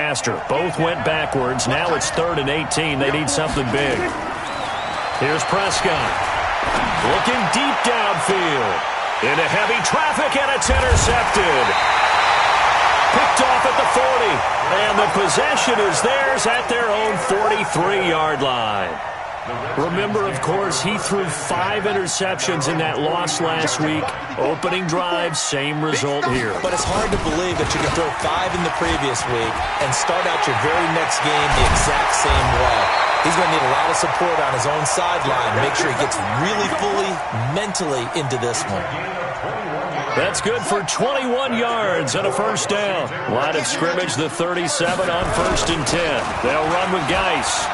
faster. Both went backwards. Now it's 3rd and 18. They need something big. Here's Prescott. Looking deep downfield. Into heavy traffic, and it's intercepted. Picked off at the 40. And the possession is theirs at their own 43-yard line. Remember, of course, he threw 5 interceptions in that loss last week. Opening drive, same result here. But it's hard to believe that you can throw 5 in the previous week and start out your very next game the exact same way. He's going to need a lot of support on his own sideline to make sure he gets really fully mentally into this one. That's good for 21 yards and a first down. Line of scrimmage, the 37 on 1st and 10. They'll run with Geis.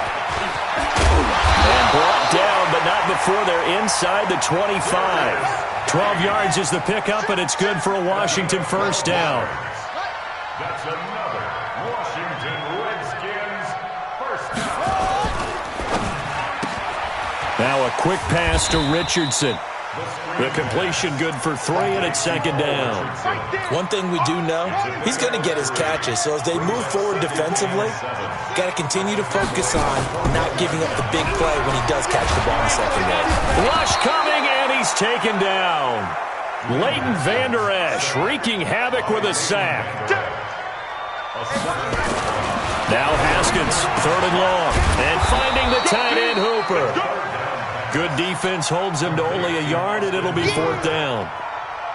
And brought down, but not before they're inside the 25. 12 yards is the pickup, and it's good for a Washington first down. That's another Washington Redskins first down. Now a quick pass to Richardson. The completion good for 3, and it's 2nd down. One thing we do know, he's going to get his catches. So as they move forward defensively, got to continue to focus on not giving up the big play when he does catch the ball in the secondary. Rush coming, and he's taken down. Leighton Vander Esch wreaking havoc with a sack. Now Haskins, 3rd and long, and finding the tight end Hooper. Good defense holds him to only a yard, and it'll be 4th down.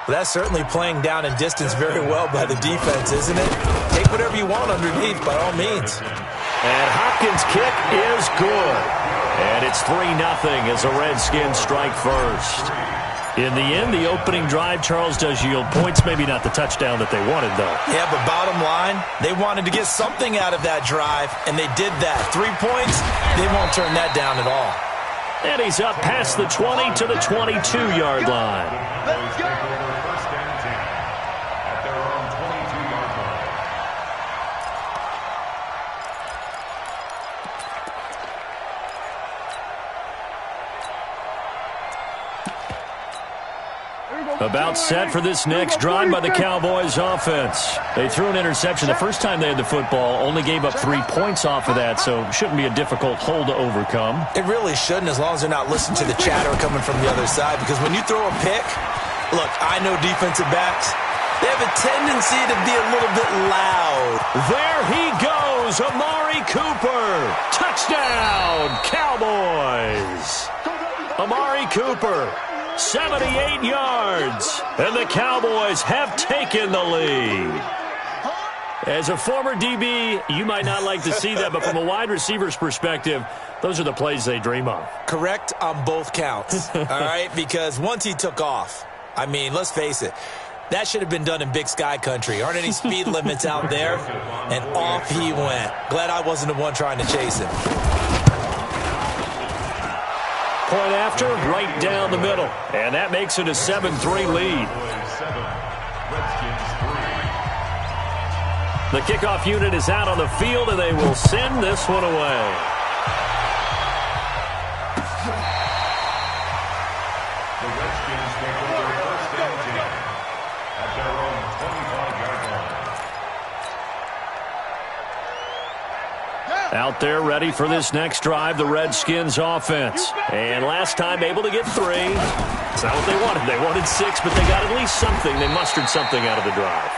Well, that's certainly playing down and distance very well by the defense, isn't it? Take whatever you want underneath, by all means. And Hopkins' kick is good. And it's 3-0 as the Redskins strike first. In the end, the opening drive, Charles, does yield points. Maybe not the touchdown that they wanted, though. Yeah, but bottom line, they wanted to get something out of that drive, and they did that. 3 points, they won't turn that down at all. And he's up past the 20 to the 22-yard line. Let's go. First and 10 at their own 22-yard line. About set for this next drive by the Cowboys offense. They threw an interception the first time they had the football, only gave up 3 points off of that, so shouldn't be a difficult hole to overcome. It really shouldn't, as long as they're not listening to the chatter coming from the other side, because when you throw a pick, look, I know defensive backs, they have a tendency to be a little bit loud. There he goes, Amari Cooper. Touchdown, Cowboys. Amari Cooper. 78 yards, and the Cowboys have taken the lead. As a former DB, you might not like to see that, but from a wide receiver's perspective, those are the plays they dream of. Correct on both counts, all right? Because once he took off, I mean, let's face it, that should have been done in Big Sky country. Aren't any speed limits out there? And off he went. Glad I wasn't the one trying to chase him. Point after, right down the middle. And that makes it a 7-3 lead. The kickoff unit is out on the field, and they will send this one away. The Redskins take over first and 10 at their own 25-yard line. Out there ready for this next drive, the Redskins offense. And last time able to get 3. It's not what they wanted. They wanted 6, but they got at least something. They mustered something out of the drive.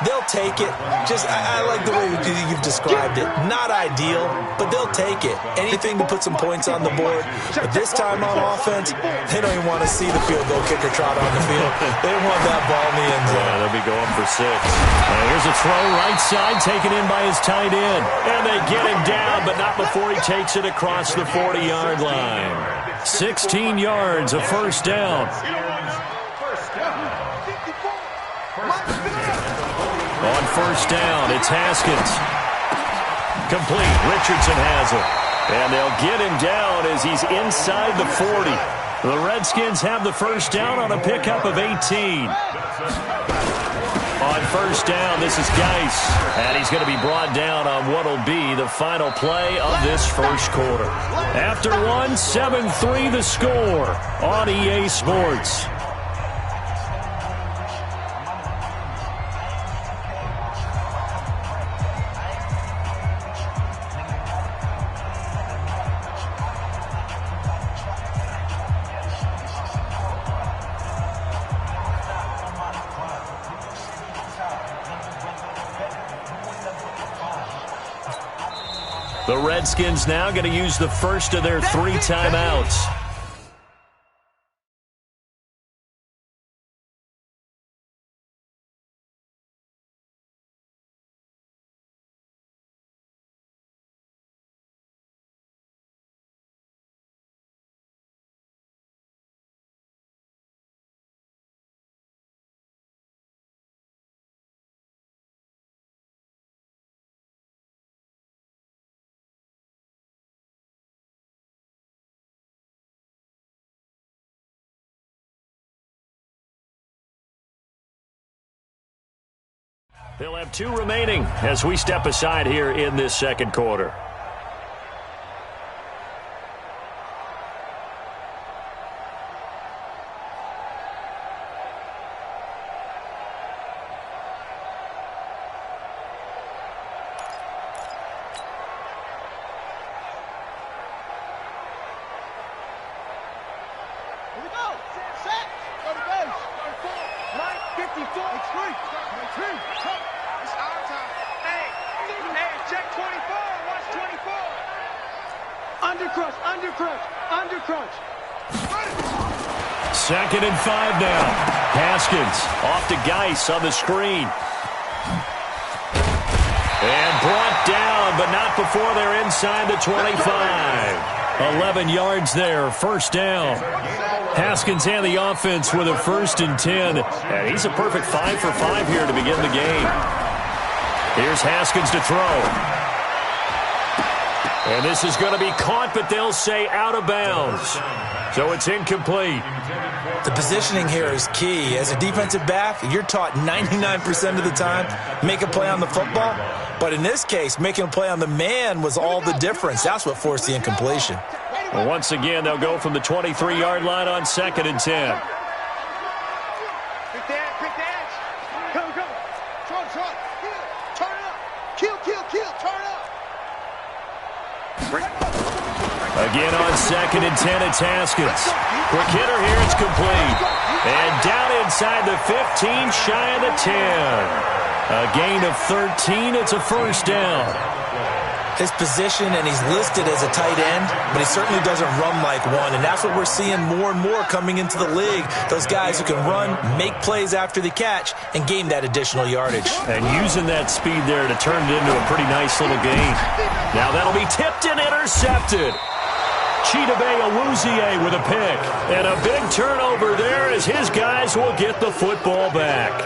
They'll take it. I like the way you've described it. Not ideal, but they'll take it. Anything to put some points on the board. But this time on offense, they don't even want to see the field goal kicker trot on the field. They want that ball in the end zone. Yeah, they'll be going for 6. And here's a throw right side, taken in by his tight end. And they get him down, but not before he takes it across the 40-yard line. 16 yards, a first down. On first down, it's Haskins. Complete. Richardson has it. And they'll get him down as he's inside the 40. The Redskins have the first down on a pickup of 18. On first down, this is Geis. And he's going to be brought down on what will be the final play of this first quarter. After one, 7-3 the score on EA Sports. The Redskins now going to use the first of their 3 timeouts. They'll have 2 remaining as we step aside here in this second quarter. Here we go. Set. Go to base. 54. It's free. It's our time. Hey, check 24. Watch 24. Under crunch. Second and 5 now. Haskins off to Geis on the screen. And brought down, but not before they're inside the 25. 11 yards there, first down. Haskins and the offense with a 1st and 10. And he's a perfect 5 for 5 here to begin the game. Here's Haskins to throw. And this is going to be caught, but they'll say out of bounds. So it's incomplete. The positioning here is key. As a defensive back, you're taught 99% of the time, make a play on the football. But in this case, making a play on the man was all the difference. That's what forced the incompletion. Well, once again, they'll go from the 23-yard line on 2nd and 10. Quick dash. Go. Turn up. Kill. Turn up. Again on 2nd and 10, it's Haskins. Quick hitter here, it's complete. And down inside the 15, shy of the 10. A gain of 13, it's a first down. His position, and he's listed as a tight end, but he certainly doesn't run like one, and that's what we're seeing more and more coming into the league. Those guys who can run, make plays after the catch, and gain that additional yardage. And using that speed there to turn it into a pretty nice little gain. Now that'll be tipped and intercepted. Chidobe Awuzie with a pick. And a big turnover there as his guys will get the football back.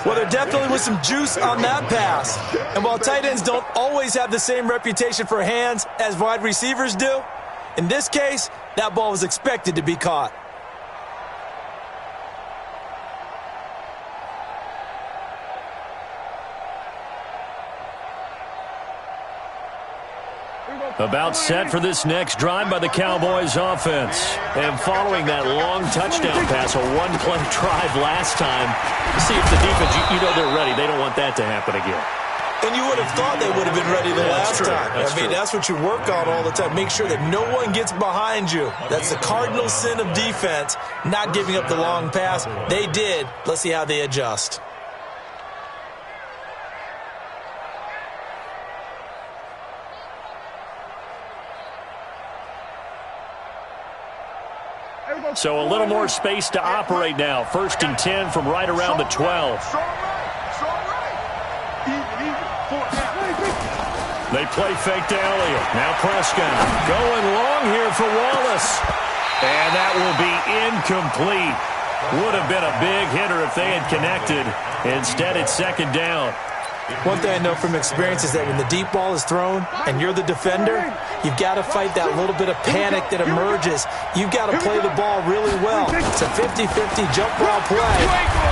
Well, there definitely was some juice on that pass. And while tight ends don't always have the same reputation for hands as wide receivers do, in this case, that ball was expected to be caught. About set for this next drive by the Cowboys offense. And following that long touchdown pass, a one-play drive last time, see if the defense, you know they're ready. They don't want that to happen again. And you would have thought they would have been ready the last time. That's what you work on all the time. Make sure that no one gets behind you. That's the cardinal sin of defense, not giving up the long pass. They did. Let's see how they adjust. So a little more space to operate now. 1st and 10 from right around the 12. They play fake to Elliott. Now Prescott going long here for Wallace. And that will be incomplete. Would have been a big hitter if they had connected. Instead, it's 2nd down. One thing I know from experience is that when the deep ball is thrown and you're the defender, you've got to fight that little bit of panic that emerges. You've got to play the ball really well. It's a 50-50 jump ball play.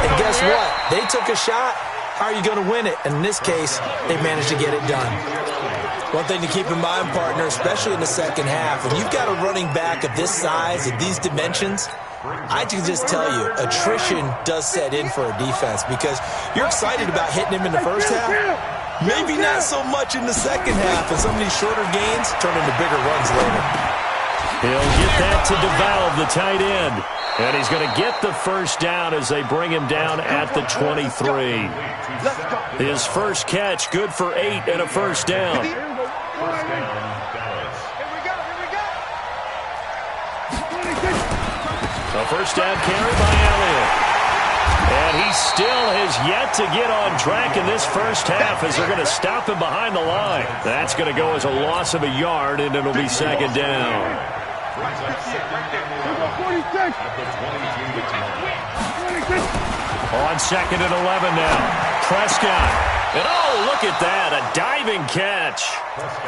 And guess what? They took a shot. How are you going to win it? And in this case, they managed to get it done. One thing to keep in mind, partner, especially in the second half, when you've got a running back of this size, of these dimensions, I can just tell you, attrition does set in for a defense because you're excited about hitting him in the first half. Maybe not so much in the second half, and some of these shorter gains turn into bigger runs later. He'll get that to DeValve, the tight end. And he's going to get the first down as they bring him down at the 23. His first catch, good for 8 and a first down. First down, Dallas. Here we go. A first down carry by Elliott. And he still has yet to get on track in this first half as they're going to stop him behind the line. That's going to go as a loss of a yard, and it'll be second down. Brings up second and 11 at the 22-10. On second and 11 now. Prescott. And oh, look at that, a diving catch.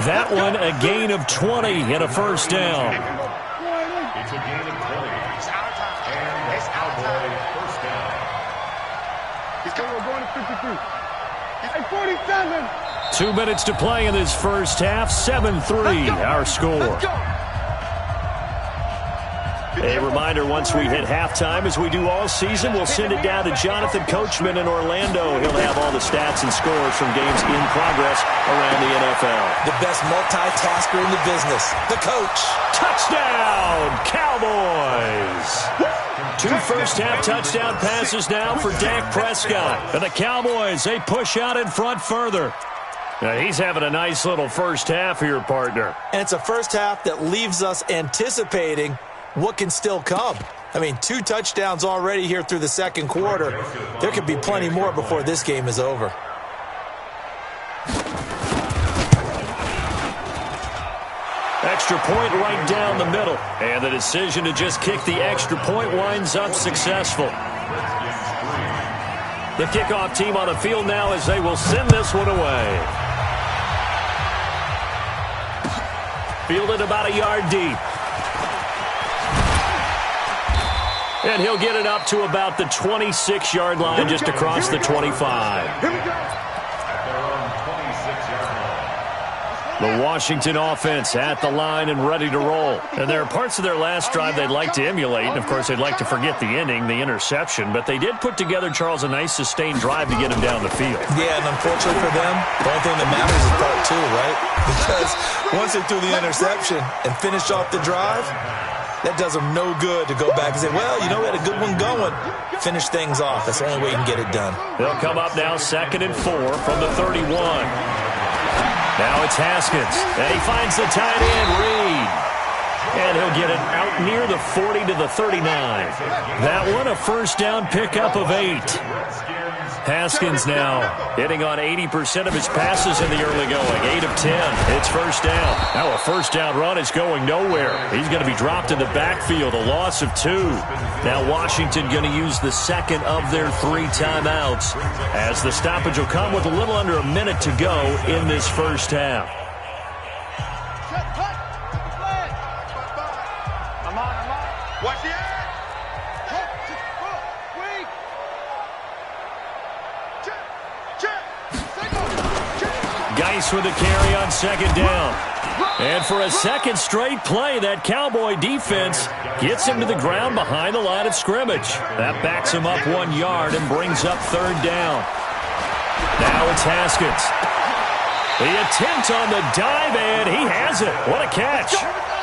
That one a gain of 20 and a first down. It's a gain of 20. It's our time. And It's our Cowboy time. first down. He's going to 53. Hey, 47. 2 minutes to play in this first half. 7-3 our score. Let's go. A reminder, once we hit halftime, as we do all season, we'll send it down to Jonathan Coachman in Orlando. He'll have all the stats and scores from games in progress around the NFL. The best multitasker in the business, the coach. Touchdown, Cowboys! 2 first-half touchdown passes now for Dak Prescott. And the Cowboys, they push out in front further. Now, he's having a nice little first half here, partner. And it's a first half that leaves us anticipating what can still come. I mean, 2 touchdowns already here through the second quarter. There could be plenty more before this game is over. Extra point right down the middle. And the decision to just kick the extra point winds up successful. The kickoff team on the field now as they will send this one away. Fielded about a yard deep. And he'll get it up to about the 26-yard line, just across the 25. Here we go. At their own 26-yard line. The Washington offense at the line and ready to roll. And there are parts of their last drive they'd like to emulate. And, of course, they'd like to forget the ending, the interception. But they did put together, Charles, a nice sustained drive to get him down the field. Yeah, and unfortunately for them, the only thing that matters is part 2, right? Because once they threw the interception and finished off the drive, that does them no good to go back and say, well, you know, we had a good one going. Finish things off. That's the only way you can get it done. They'll come up now 2nd and 4 from the 31. Now it's Haskins. And he finds the tight end, Reed. And he'll get it out near the 40 to the 39. That one a first down pickup of 8. Haskins now hitting on 80% of his passes in the early going. 8 of 10. It's first down. Now a first down run is going nowhere. He's going to be dropped in the backfield. A loss of 2. Now Washington going to use the second of their 3 timeouts as the stoppage will come with a little under a minute to go in this first half. I'm on. Watch the eye. Geis with a carry on second down. And for a second straight play, that Cowboy defense gets him to the ground behind the line of scrimmage. That backs him up 1 yard and brings up third down. Now it's Haskins. The attempt on the dive, and he has it. What a catch.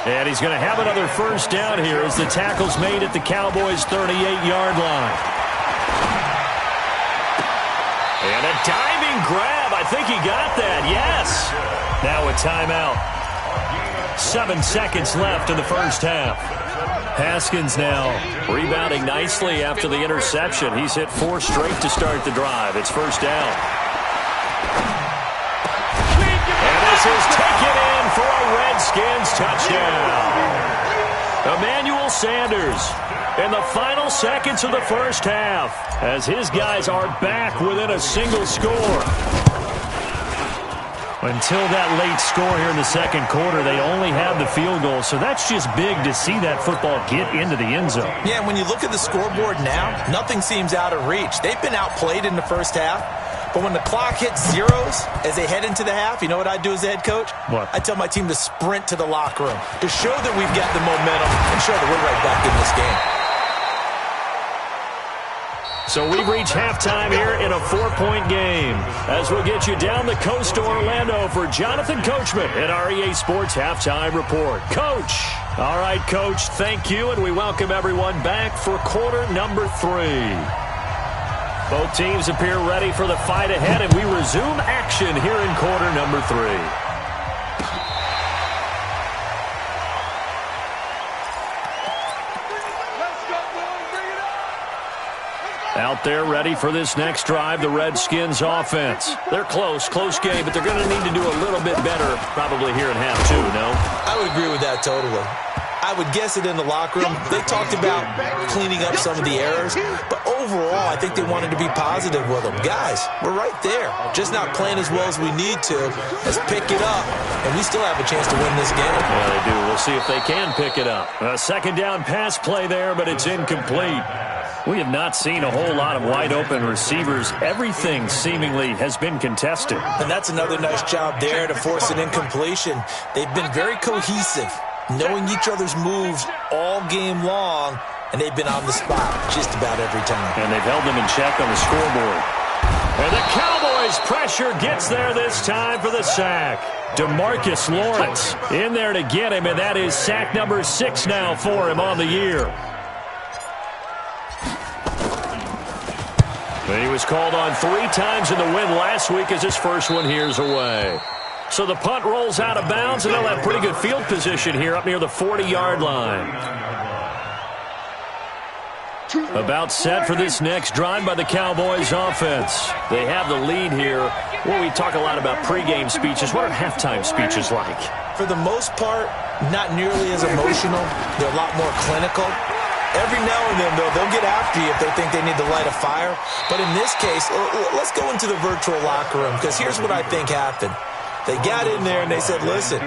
And he's going to have another first down here as the tackle's made at the Cowboys' 38-yard line. And a diving grab. I think he got that. Yes. Now a timeout. 7 seconds left in the first half. Haskins now rebounding nicely after the interception. He's hit 4 straight to start the drive. It's first down. And this is taken in for a Redskins touchdown. Emmanuel Sanders in the final seconds of the first half as his guys are back within a single score. Until that late score here in the second quarter, they only had the field goal, so that's just big to see that football get into the end zone. Yeah, when you look at the scoreboard now, nothing seems out of reach. They've been outplayed in the first half, but when the clock hits zeros as they head into the half, you know what I do as the head coach? What? I tell my team to sprint to the locker room to show that we've got the momentum and show that we're right back in this game. So we've reached halftime here in a 4-point game as we'll get you down the coast to Orlando for Jonathan Coachman at our EA Sports Halftime Report. Coach. All right, Coach, thank you, and we welcome everyone back for quarter number 3. Both teams appear ready for the fight ahead, and we resume action here in quarter number 3. Out there ready for this next drive, the Redskins offense. They're close game, but they're going to need to do a little bit better probably here in half two, no? I would agree with that totally. I would guess it in the locker room. They talked about cleaning up some of the errors, but overall, I think they wanted to be positive with them. Guys, we're right there. Just not playing as well as we need to. Let's pick it up, and we still have a chance to win this game. Yeah, they do. We'll see if they can pick it up. A second down pass play there, but it's incomplete. We have not seen a whole lot of wide-open receivers. Everything seemingly has been contested. And that's another nice job there to force an incompletion. They've been very cohesive, knowing each other's moves all game long, and they've been on the spot just about every time. And they've held them in check on the scoreboard. And the Cowboys' pressure gets there this time for the sack. DeMarcus Lawrence in there to get him, and that is sack number 6 now for him on the year. He was called on 3 times in the win last week as his first one here's away. So the punt rolls out of bounds, and they'll have pretty good field position here up near the 40-yard line. About set for this next drive by the Cowboys offense. They have the lead here. Well, we talk a lot about pregame speeches. What are halftime speeches like? For the most part, not nearly as emotional. They're a lot more clinical. Every now and then, though, they'll get after you if they think they need to light a fire. But in this case, let's go into the virtual locker room, because here's what I think happened. They got in there and they said, listen,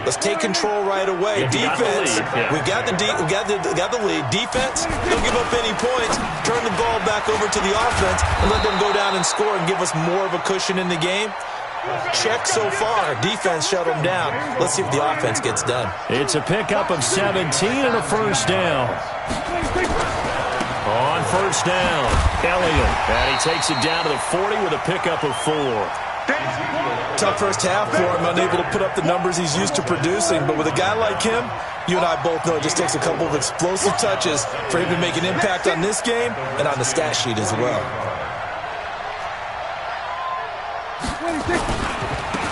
let's take control right away. Defense, we got the lead. Defense, don't give up any points. Turn the ball back over to the offense and let them go down and score and give us more of a cushion in the game. Check so far. Defense shut them down. Let's see if the offense gets done. It's a pickup of 17 and a first down. On first down, Elliott. And he takes it down to the 40 with a pickup of 4. Tough first half for him, unable to put up the numbers he's used to producing. But with a guy like him, you and I both know it just takes a couple of explosive touches for him to make an impact on this game and on the stat sheet as well.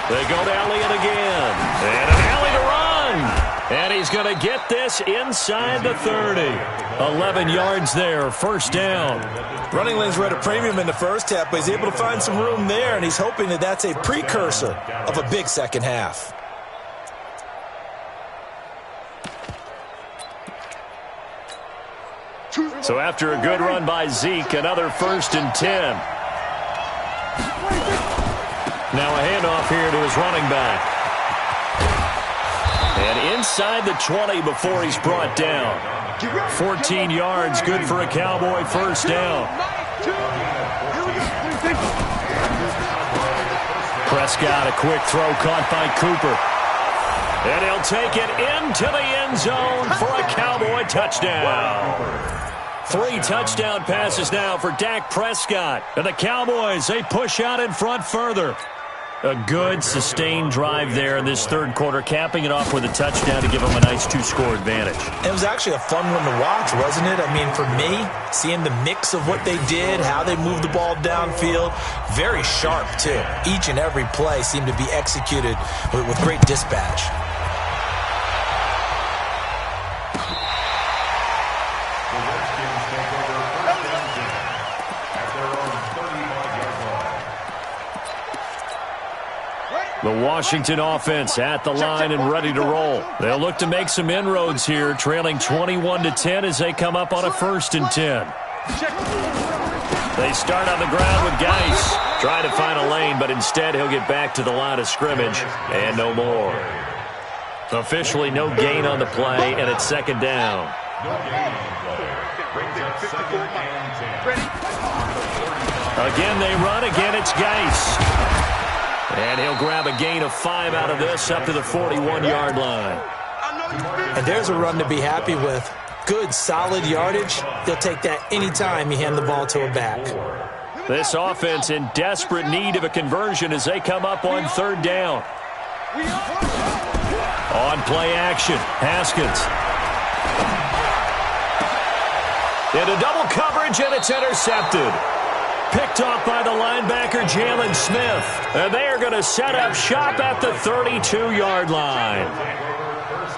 They go to Elliott again. And an alley to run. And he's going to get this inside the 30. 11 yards there, first down. Running lanes were at a premium in the first half, but he's able to find some room there, and he's hoping that that's a precursor of a big second half. So after a good run by Zeke, another 1st and 10. Now a handoff here to his running back. And inside the 20 before he's brought down. 14 yards, good for a Cowboy first down. Prescott, a quick throw caught by Cooper. And he'll take it into the end zone for a Cowboy touchdown. 3 touchdown passes now for Dak Prescott. And the Cowboys, they push out in front further. A good, sustained drive there in this third quarter, capping it off with a touchdown to give them a nice 2-score advantage. It was actually a fun one to watch, wasn't it? I mean, for me, seeing the mix of what they did, how they moved the ball downfield, very sharp, too. Each and every play seemed to be executed with great dispatch. The Washington offense at the line and ready to roll. They'll look to make some inroads here, trailing 21-10 as they come up on a 1st and 10. They start on the ground with Geis. Try to find a lane, but instead he'll get back to the line of scrimmage and no more. Officially no gain on the play, and it's 2nd down. Again they run, again it's Geis. And he'll grab a gain of 5 out of this up to the 41-yard line. And there's a run to be happy with. Good, solid yardage. He'll take that anytime you hand the ball to a back. This offense in desperate need of a conversion as they come up on 3rd down. On play action, Haskins. Into double coverage, and it's intercepted. Picked off by the linebacker, Jalen Smith. And they are going to set up shop at the 32-yard line.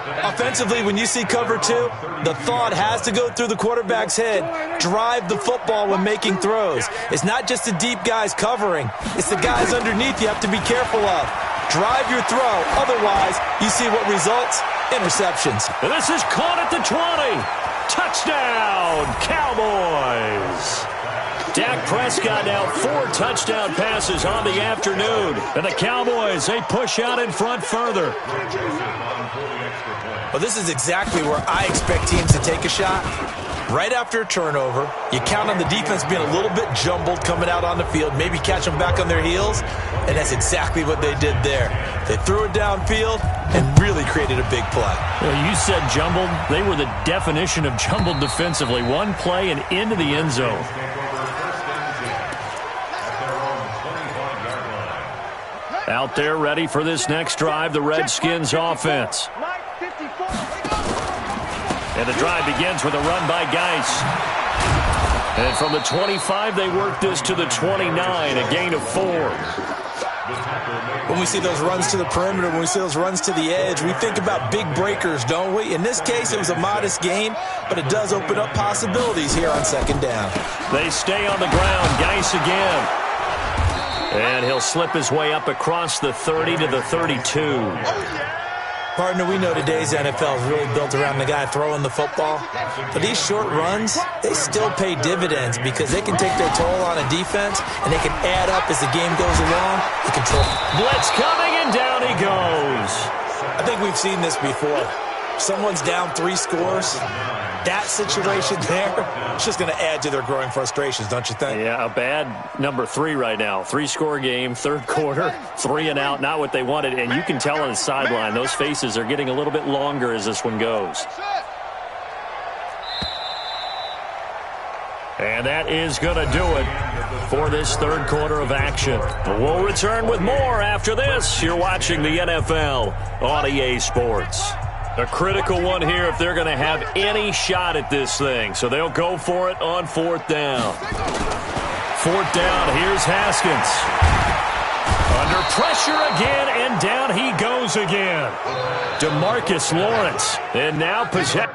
Offensively, when you see cover two, the thought has to go through the quarterback's head. Drive the football when making throws. It's not just the deep guys covering. It's the guys underneath you have to be careful of. Drive your throw. Otherwise, you see what results? Interceptions. And this is caught at the 20. Touchdown, Cowboys. Dak Prescott now 4 touchdown passes on the afternoon. And the Cowboys, they push out in front further. Well, this is exactly where I expect teams to take a shot. Right after a turnover, you count on the defense being a little bit jumbled coming out on the field, maybe catch them back on their heels, and that's exactly what they did there. They threw it downfield and really created a big play. Well, you said jumbled. They were the definition of jumbled defensively. One play and into the end zone. Out there ready for this next drive, the Redskins offense. And the drive begins with a run by Geis. And from the 25, they work this to the 29, a gain of 4. When we see those runs to the perimeter, when we see those runs to the edge, we think about big breakers, don't we? In this case, it was a modest gain, but it does open up possibilities here on second down. They stay on the ground. Geis again. And he'll slip his way up across the 30 to the 32. Partner, we know today's NFL is really built around the guy throwing the football. But these short runs, they still pay dividends because they can take their toll on a defense, and they can add up as the game goes along. They control. Blitz coming, and down he goes. I think we've seen this before. Someone's down 3 scores. That situation there, it's just going to add to their growing frustrations, don't you think? Yeah, a bad number 3 right now. 3-score game, third quarter, 3 and out, not what they wanted. And you can tell on the sideline, those faces are getting a little bit longer as this one goes. And that is going to do it for this third quarter of action. We'll return with more after this. You're watching the NFL on EA Sports. A critical one here if they're going to have any shot at this thing. So they'll go for it on 4th down. 4th down, here's Haskins. Under pressure again, and down he goes again. DeMarcus Lawrence, and now possession.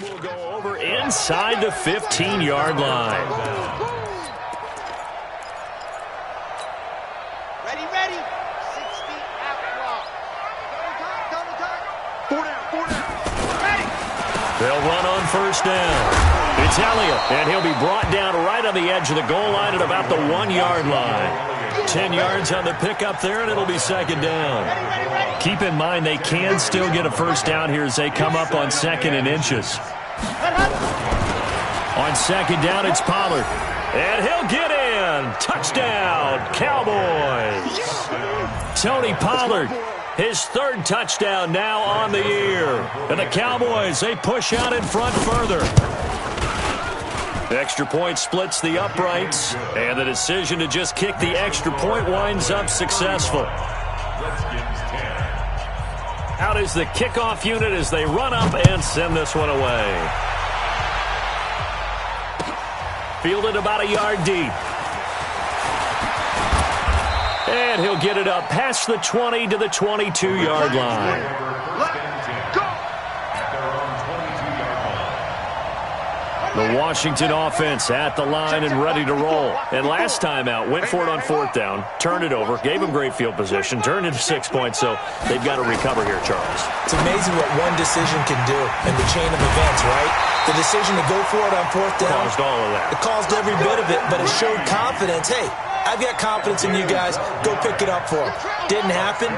Will go over inside the 15-yard line. Ready. 6 feet out block. Four down. Ready. They'll run on 1st down. It's Elliott, and he'll be brought down right on the edge of the goal line at about the 1-yard line. 10 yards on the pickup there, and it'll be 2nd down. Keep in mind they can still get a 1st down here as they come up on 2nd and inches. On 2nd down, it's Pollard. And he'll get in. Touchdown, Cowboys. Tony Pollard, his 3rd touchdown now on the year. And the Cowboys, they push out in front further. The extra point splits the uprights, and the decision to just kick the extra point winds up successful. Out is the kickoff unit as they run up and send this one away. Fielded about a yard deep. And he'll get it up past the 20 to the 22-yard line. The Washington offense at the line and ready to roll. And last time out, went for it on 4th down, turned it over, gave them great field position, turned it to 6 points, so they've got to recover here, Charles. It's amazing what one decision can do in the chain of events, right? The decision to go for it on 4th down. Caused all of that. It caused every bit of it, but it showed confidence. Hey, I've got confidence in you guys. Go pick it up for them. Didn't happen.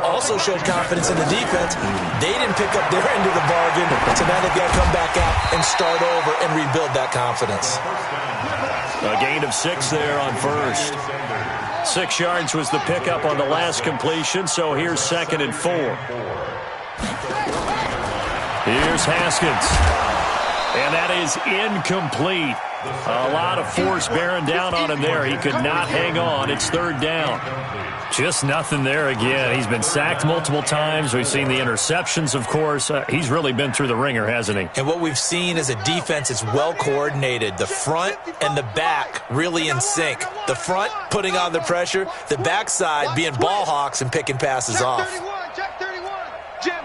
Also showed confidence in the defense. They didn't pick up their end of the bargain, so now they've got to come back out and start over and rebuild that confidence. A gain of 6 there on first. 6 yards was the pickup on the last completion, so here's 2nd and 4. Here's Haskins. And that is incomplete. A lot of force bearing down on him there. He could not hang on. It's 3rd down. Just nothing there again. He's been sacked multiple times. We've seen the interceptions, of course. He's really been through the ringer, hasn't he? And what we've seen is a defense that's well coordinated. The front and the back really in sync. The front putting on the pressure. The backside being ball hawks and picking passes off. Check 31. Jim.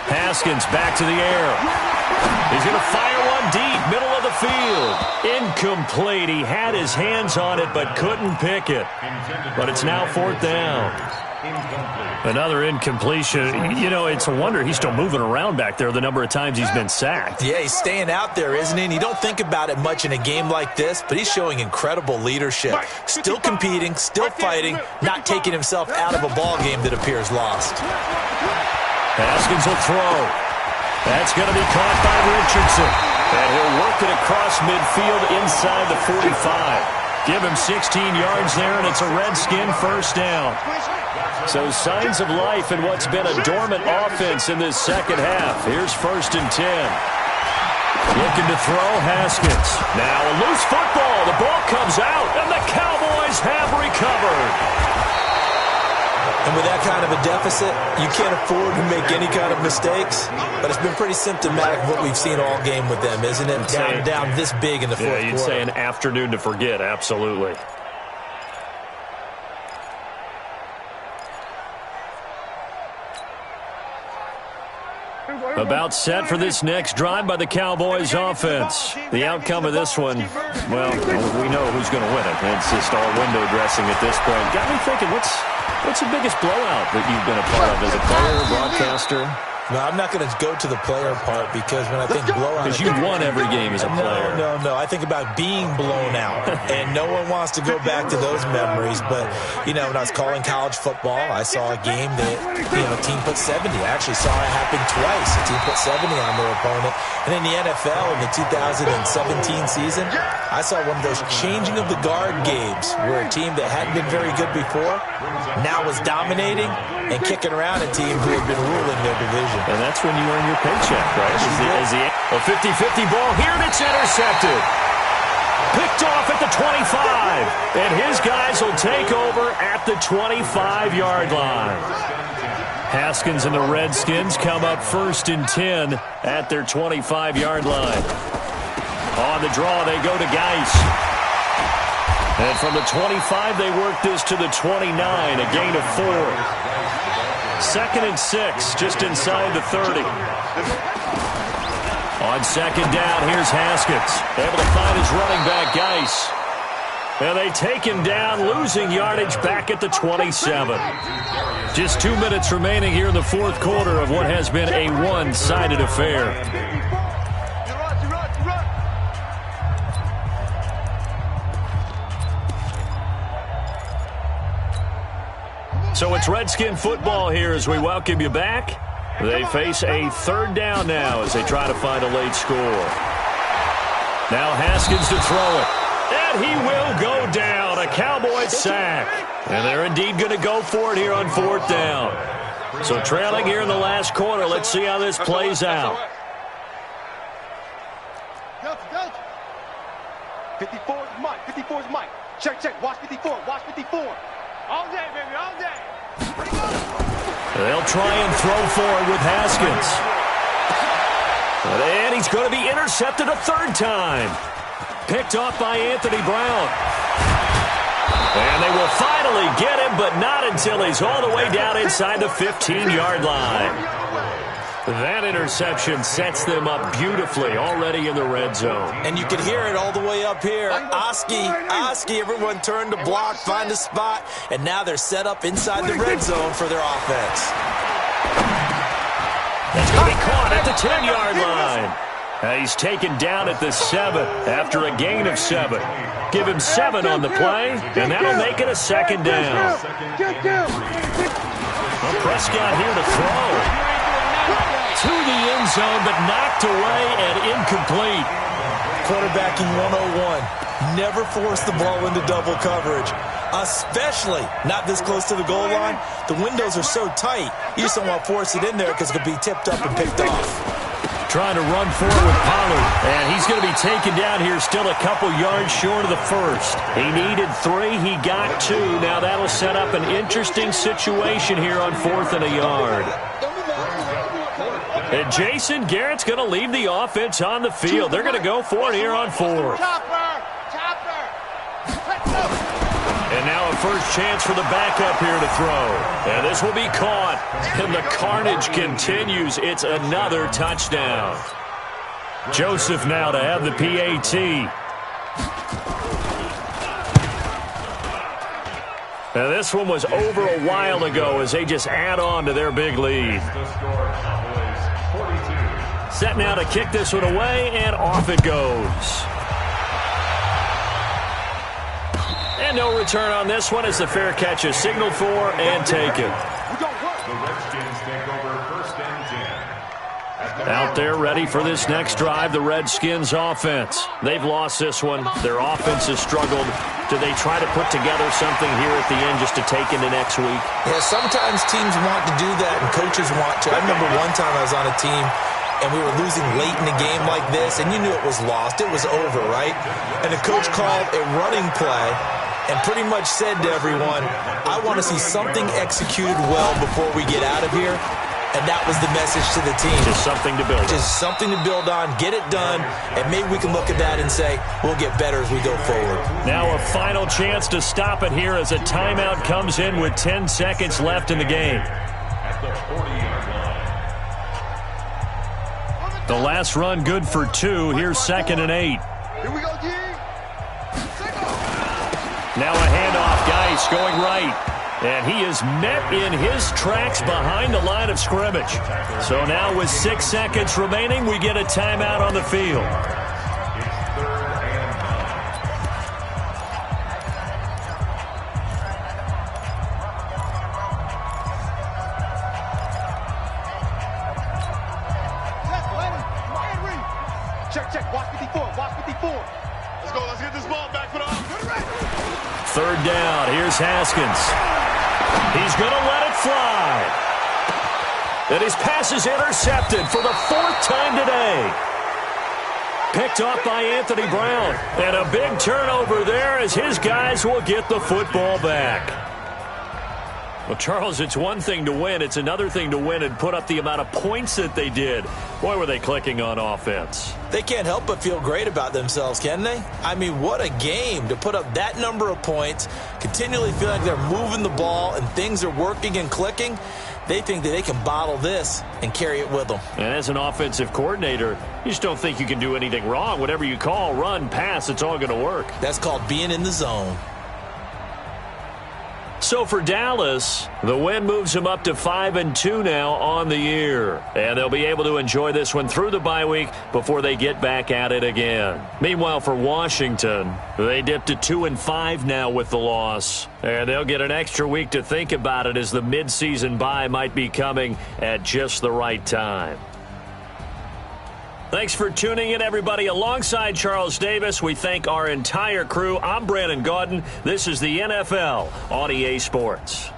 Haskins back to the air. He's going to fire one deep, middle of the field. Incomplete. He had his hands on it but couldn't pick it. But it's now 4th down. Another incompletion. You know, it's a wonder he's still moving around back there the number of times he's been sacked. Yeah, he's staying out there, isn't he? And you don't think about it much in a game like this, but he's showing incredible leadership. Still competing, still fighting, not taking himself out of a ball game that appears lost. Haskins will throw. That's going to be caught by Richardson. And he'll work it across midfield inside the 45. Give him 16 yards there, and it's a Redskin 1st down. So signs of life in what's been a dormant offense in this 2nd half. Here's 1st and 10. Looking to throw, Haskins. Now a loose football. The ball comes out, and the Cowboys have recovered. And with that kind of a deficit, you can't afford to make any kind of mistakes. But it's been pretty symptomatic of what we've seen all game with them, isn't it? Down this big in the 4th quarter. Yeah, you'd say an afternoon to forget, absolutely. About set for this next drive by the Cowboys offense. The outcome of this one, well, we know who's going to win it. It's just all window dressing at this point. Got me thinking, what's the biggest blowout that you've been a part of as a player, broadcaster? No, I'm not going to go to the player part because when I think blowout... Because you've won every game as a player. No. I think about being blown out. And no one wants to go back to those memories. But, you know, when I was calling college football, I saw a game that, you know, a team put 70. I actually saw it happen twice. A team put 70 on their opponent. And in the NFL, in the 2017 season, I saw one of those changing of the guard games where a team that hadn't been very good before now was dominating and kicking around a team who had been ruling their division. And that's when you earn your paycheck, right? A 50-50 ball here, and it's intercepted. Picked off at the 25. And his guys will take over at the 25-yard line. Haskins and the Redskins come up 1st and 10 at their 25-yard line. On the draw, they go to Geis. And from the 25, they work this to the 29, a gain of 4. 2nd and 6, just inside the 30. On 2nd down, here's Haskins. Able to find his running back, Geis. And they take him down, losing yardage back at the 27. Just 2 minutes remaining here in the 4th quarter of what has been a one-sided affair. So it's Redskin football here as we welcome you back. They face a 3rd down now as they try to find a late score. Now Haskins to throw it. And he will go down. A Cowboys sack. And they're indeed going to go for it here on 4th down. So trailing here in the last quarter. Let's see how this plays out. 54 is Mike. 54 is Mike. Check. Watch 54. Watch 54. All day, baby, all day. They'll try and throw forward with Haskins. And he's going to be intercepted a 3rd time. Picked off by Anthony Brown. And they will finally get him, but not until he's all the way down inside the 15-yard line. That interception sets them up beautifully already in the red zone. And you can hear it all the way up here. Oski, everyone turned to block, find a spot, and now they're set up inside the red zone for their offense. That's going to be caught at the 10-yard line. He's taken down at the 7 after a gain of 7. Give him 7 on the play, and that'll make it a second down. Well, Prescott here to throw. To the end zone, but knocked away and incomplete. Quarterbacking 101. Never force the ball into double coverage, especially not this close to the goal line. The windows are so tight, you just don't want to force it in there because it could be tipped up and picked off. Trying to run forward with Pollard, and he's going to be taken down here still a couple yards short of the first. He needed 3, he got 2. Now that'll set up an interesting situation here on 4th and a yard. And Jason Garrett's going to leave the offense on the field. They're going to go for it here on 4th. And now a first chance for the backup here to throw. And this will be caught. And the carnage continues. It's another touchdown. Joseph now to have the PAT. Now this one was over a while ago as they just add on to their big lead. Set now to kick this one away, and off it goes. And no return on this one as the fair catch is signaled for and taken. The Redskins take over 1st and 10. Out there ready for this next drive, the Redskins offense. They've lost this one. Their offense has struggled. Do they try to put together something here at the end just to take into next week? Yeah, sometimes teams want to do that and coaches want to. I remember one time I was on a team and we were losing late in a game like this, and you knew it was lost. It was over, right? And the coach called a running play and pretty much said to everyone, I want to see something executed well before we get out of here. And that was the message to the team. Just something to build on. Just something to build on, get it done, and maybe we can look at that and say, we'll get better as we go forward. Now a final chance to stop it here as a timeout comes in with 10 seconds left in the game. At the 40-yard line. The last run good for 2. Here's 2nd and 8. Here we go, G. Now a handoff, Geis going right. And he is met in his tracks behind the line of scrimmage. So now with 6 seconds remaining, we get a timeout on the field. It's 3rd and 9. Check. Watch 54. Let's go. Let's get this ball back for the offense. 3rd down. Here's Haskins. He's going to let it fly. And his pass is intercepted for the 4th time today. Picked off by Anthony Brown. And a big turnover there as his guys will get the football back. Well, Charles, it's one thing to win. It's another thing to win and put up the amount of points that they did. Boy, were they clicking on offense. They can't help but feel great about themselves, can they? I mean, what a game to put up that number of points, continually feel like they're moving the ball and things are working and clicking. They think that they can bottle this and carry it with them. And as an offensive coordinator, you just don't think you can do anything wrong. Whatever you call, run, pass, it's all going to work. That's called being in the zone. So for Dallas, the win moves them up to 5-2 now on the year. And they'll be able to enjoy this one through the bye week before they get back at it again. Meanwhile, for Washington, they dipped to 2-5 now with the loss. And they'll get an extra week to think about it as the midseason bye might be coming at just the right time. Thanks for tuning in, everybody. Alongside Charles Davis, we thank our entire crew. I'm Brandon Gaudin. This is the NFL on EA Sports.